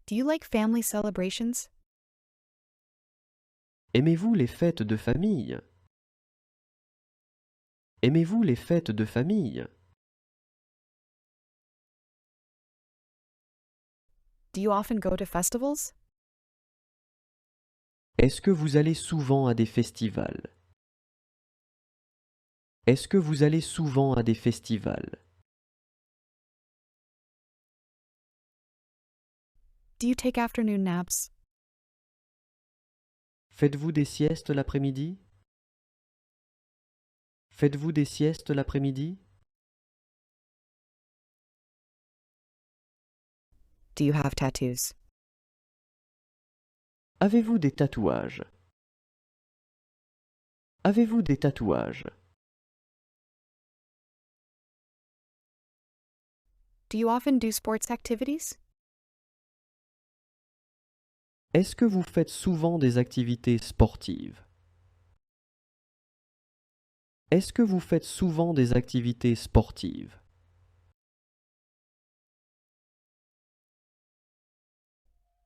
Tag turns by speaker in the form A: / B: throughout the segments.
A: Do you like family celebrations?
B: Aimez-vous les fêtes de famille? Aimez-vous les fêtes de famille?
A: Do you often go to festivals?
B: Est-ce que vous allez souvent à des festivals? Est-ce que vous allez souvent à des festivals?
A: Do you take afternoon naps?
B: Faites-vous des siestes l'après-midi? Faites-vous des siestes l'après-midi?
A: Do you have tattoos?
B: Avez-vous des tatouages? Avez-vous des tatouages?
A: Do you often do sports activities?
B: Est-ce que vous faites souvent des activités sportives? Est-ce que vous faites souvent des activités sportives?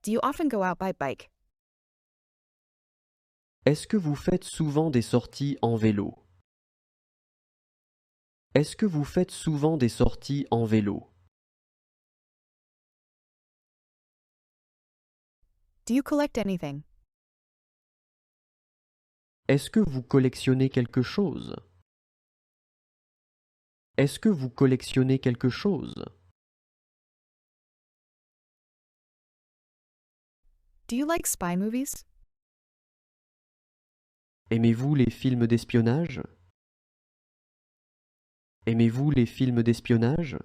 A: Do you often go out by bike?
B: Est-ce que vous faites souvent des sorties en vélo? Est-ce que vous faites souvent des sorties en vélo?
A: Do you collect anything?
B: Est-ce que vous collectionnez quelque chose? Est-ce que vous collectionnez quelque chose?
A: Do you like spy movies?
B: Aimez-vous les films d'espionnage? Aimez-vous les films d'espionnage?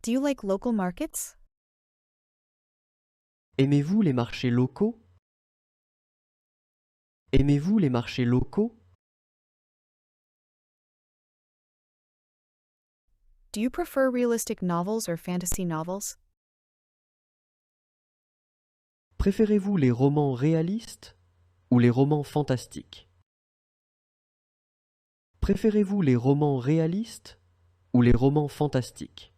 A: Do you like local markets?
B: Aimez-vous les marchés locaux? Aimez-vous les marchés locaux?
A: Do you prefer realistic novels or fantasy novels?
B: Préférez-vous les romans réalistes ou les romans fantastiques? Préférez-vous les romans réalistes ou les romans fantastiques?